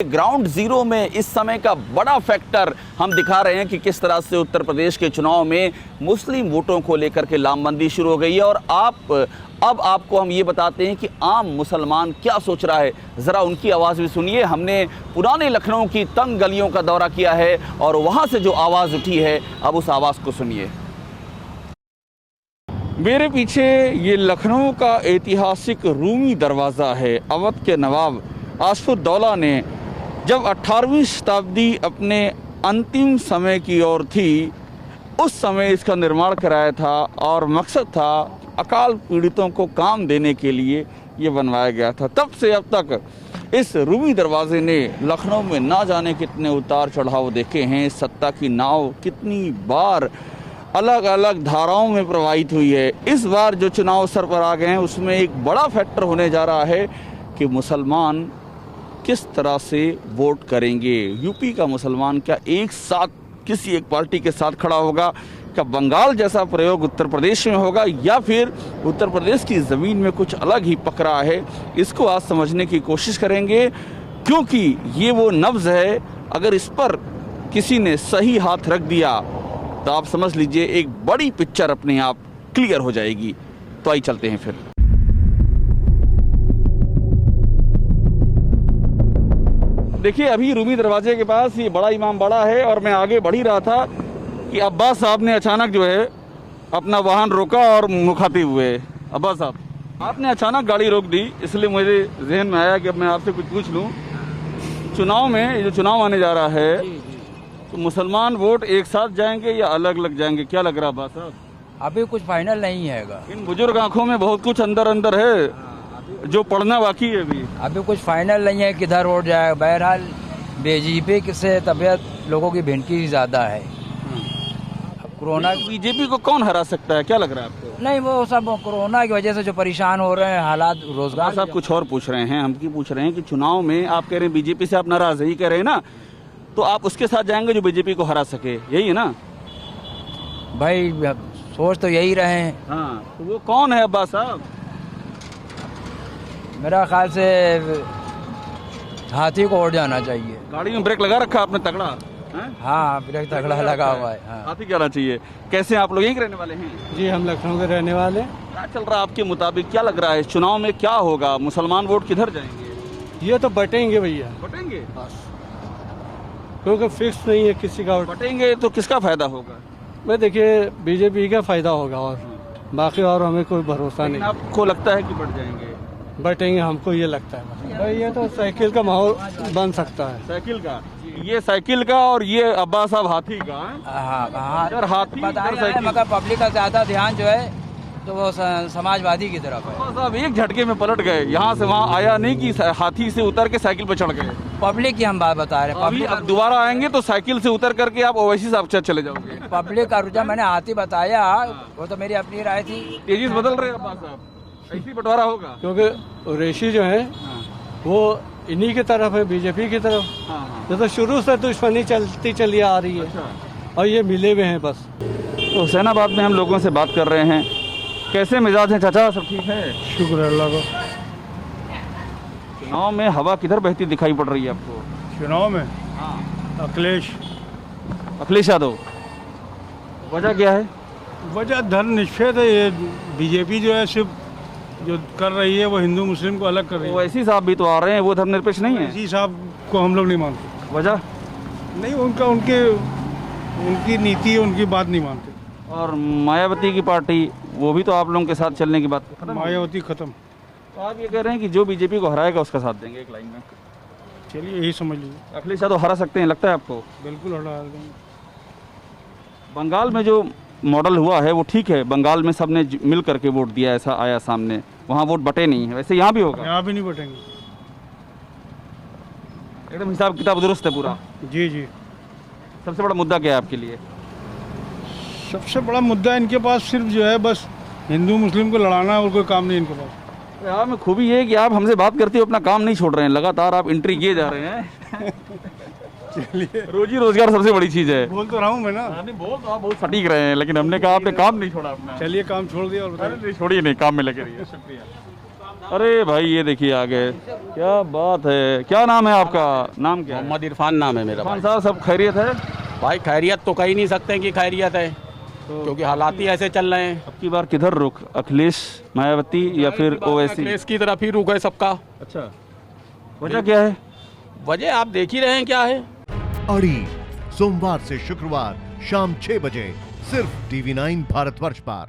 Ground zero में इस समय का बड़ा फैक्टर हम दिखा रहे हैं कि किस तरह से उत्तर प्रदेश के चुनाव में मुस्लिम वोटों को लेकर के लामबंदी शुरू हो गई है। और अब आपको हम ये बताते हैं कि आम मुसलमान क्या सोच रहा है, ज़रा उनकी आवाज़ भी सुनिए। हमने पुराने लखनऊ की तंग गलियों का दौरा किया है और वहाँ से जो आवाज़ उठी है, अब उस आवाज़ को सुनिए। मेरे पीछे ये लखनऊ का ऐतिहासिक रूमी दरवाज़ा है। अवध के नवाब आसफुद्दौला ने जब 18वीं शताब्दी अपने अंतिम समय की ओर थी, उस समय इसका निर्माण कराया था और मकसद था अकाल पीड़ितों को काम देने के लिए ये बनवाया गया था। तब से अब तक इस रूमी दरवाजे ने लखनऊ में ना जाने कितने उतार चढ़ाव देखे हैं। सत्ता की नाव कितनी बार अलग अलग धाराओं में प्रवाहित हुई है। इस बार जो चुनाव सर पर आ गए हैं, उसमें एक बड़ा फैक्टर होने जा रहा है कि मुसलमान किस तरह से वोट करेंगे। यूपी का मुसलमान क्या एक साथ किसी एक पार्टी के साथ खड़ा होगा? क्या बंगाल जैसा प्रयोग उत्तर प्रदेश में होगा, या फिर उत्तर प्रदेश की ज़मीन में कुछ अलग ही पक रहा है? इसको आज समझने की कोशिश करेंगे, क्योंकि ये वो नब्ज़ है। अगर इस पर किसी ने सही हाथ रख दिया तो आप समझ लीजिए एक बड़ी पिक्चर अपने आप क्लियर हो जाएगी। तो आइए चलते हैं फिर। देखिए, अभी रूमी दरवाजे के पास ये बड़ा इमाम बाड़ा है और मैं आगे बढ़ ही रहा था कि अब्बास साहब ने अचानक जो है अपना वाहन रोका और मुखातिब हुए। अब्बास साहब, आपने अचानक गाड़ी रोक दी, इसलिए मुझे जहन में आया कि अब मैं आपसे कुछ पूछ लूं। चुनाव में, जो चुनाव आने जा रहा है, तो मुसलमान वोट एक साथ जाएंगे या अलग अलग जाएंगे? क्या लग रहा है अब्बास साहब? अभी कुछ फाइनल नहीं है। इन बुजुर्ग आंखों में बहुत कुछ अंदर अंदर है जो पढ़ना बाकी है। अभी कुछ फाइनल नहीं है किधर वोट जाएगा। बहरहाल बीजेपी से तबीयत लोगों की भिनकी ज्यादा है। अब कोरोना, बीजेपी को कौन हरा सकता है, क्या लग रहा है आपको? नहीं, वो सब कोरोना की वजह से जो परेशान हो रहे हैं हालात, रोजगार। साहब कुछ और पूछ रहे हैं, हम की पूछ रहे हैं कि चुनाव में आप कह रहे हैं बीजेपी से आप नाराज है, कह रहे हैं ना, तो आप उसके साथ जाएंगे जो बीजेपी को हरा सके, यही है ना भाई? सोच तो यही रहे हैं। हाँ, तो वो कौन है अब्बास साहब? मेरा ख्याल से हाथी को वोट जाना चाहिए। गाड़ी में ब्रेक लगा रखा आपने तगड़ा? हाँ, ब्रेक तगड़ा लगा हुआ है। हाँ। हाथी क्या चाहिए? कैसे आप लोग यहीं के रहने वाले हैं? जी, हम लखनऊ के रहने वाले। क्या चल रहा है आपके मुताबिक, क्या लग रहा है चुनाव में क्या होगा? मुसलमान वोट किधर जाएंगे? ये तो बटेंगे भैया, बटेंगे, क्योंकि फिक्स नहीं है किसी का वोट। बटेंगे तो किसका फायदा होगा? मैं देखिए बीजेपी का फायदा होगा, और बाकी और हमें कोई भरोसा नहीं। आपको लगता है कि बढ़ जाएंगे? बटेंगे, हमको ये लगता है भाई। ये तो साइकिल का माहौल बन सकता है। साइकिल का, ये साइकिल का और ये अब्बास साहब हाथी का। हाँ, यार हाथी बता रहे हैं, मगर पब्लिक का ज्यादा ध्यान जो है तो वो समाजवादी की तरफ है। साहब एक झटके में पलट गए, यहाँ से वहाँ आया नहीं कि हाथी से उतर के साइकिल पे चढ़ गए। पब्लिक की हम बात बता रहे हैं। अभी अब दोबारा आएंगे तो साइकिल से उतर करके आप ओवैसी साहब से चले जाओगे। पब्लिक का रुझान, मैंने हाथी बताया, वो तो मेरी अपनी राय थी। तेजी से बदल रहे हैं अब्बास साहब, ऐसी बंटवारा होगा? क्योंकि रेशी जो है वो इन्हीं की तरफ है, बीजेपी की तरफ। ये तो शुरू से दुश्मनी चलती चली आ रही है और ये मिले हुए हैं बस। तो हुसैनाबाद में हम लोगों से बात कर रहे हैं। कैसे मिजाज हैं चाचा? सब ठीक है, शुक्र अल्लाह को। चुनाव में हवा किधर बहती दिखाई पड़ रही है आपको? चुनाव में अखिलेश यादव। वजह क्या है? वजह धर्म निषेध है। ये बीजेपी जो है सिर्फ जो कर रही है वो हिंदू मुस्लिम को अलग कर रही है। ओवैसी साहब भी तो आ रहे हैं, वो धर्मनिरपेक्ष नहीं है? इसी साहब को हम लोग नहीं मानते। वजह नहीं, उनकी नीति, उनकी बात नहीं मानते। और मायावती की पार्टी, वो भी तो आप लोगों के साथ चलने की बात खत्म? मायावती खत्म। तो आप ये कह रहे हैं कि जो बीजेपी को हराएगा उसका साथ देंगे एक लाइन में? चलिए यही समझ लीजिए। अखिलेश यादव हरा सकते हैं, लगता है आपको? बिल्कुल हटा देंगे। बंगाल में जो मॉडल हुआ है वो ठीक है, बंगाल में सबने मिल करके वोट दिया, ऐसा आया सामने, वहाँ वोट बटे नहीं है। वैसे यहाँ भी होगा? यहाँ भी नहीं बटेंगे। एकदम हिसाब किताब दुरुस्त है पूरा? जी जी। सबसे बड़ा मुद्दा क्या है आपके लिए? सबसे बड़ा मुद्दा इनके पास सिर्फ जो है बस हिंदू मुस्लिम को लड़ाना है, और कोई काम नहीं इनके पास। यार में खूबी ये है कि आप हमसे बात करते हो अपना काम नहीं छोड़ रहे हैं, लगातार आप एंट्री किए जा रहे हैं। चलिए, रोजी रोजगार सबसे बड़ी चीज़ है। बोल तो रहा हूँ मैं ना। नहीं, बोल तो आप बहुत सटीक रहे हैं, लेकिन हमने कहा आपने काम नहीं छोड़ा अपना। चलिए काम छोड़ दिया और बताइए। छोड़िए नहीं, काम में लगे रहिए। शुक्रिया। अरे भाई ये देखिए आगे, क्या बात है। क्या नाम है आपका? नाम क्या है? मोहम्मद इरफान नाम है मेरा खान भाई। साहब, सब खैरियत है? भाई खैरियत तो कह ही नहीं सकते कि खैरियत है, क्योंकि हालात ही ऐसे चल रहे हैं। अब की बार किधर रुख, अखिलेश, मायावती या फिर ओवैसी? अखिलेश की तरफ ही रुक है सबका। अच्छा, वजह क्या है? वजह आप देख ही रहे हैं क्या है। अड़ी सोमवार से शुक्रवार शाम 6 बजे सिर्फ TV9 भारतवर्ष पर।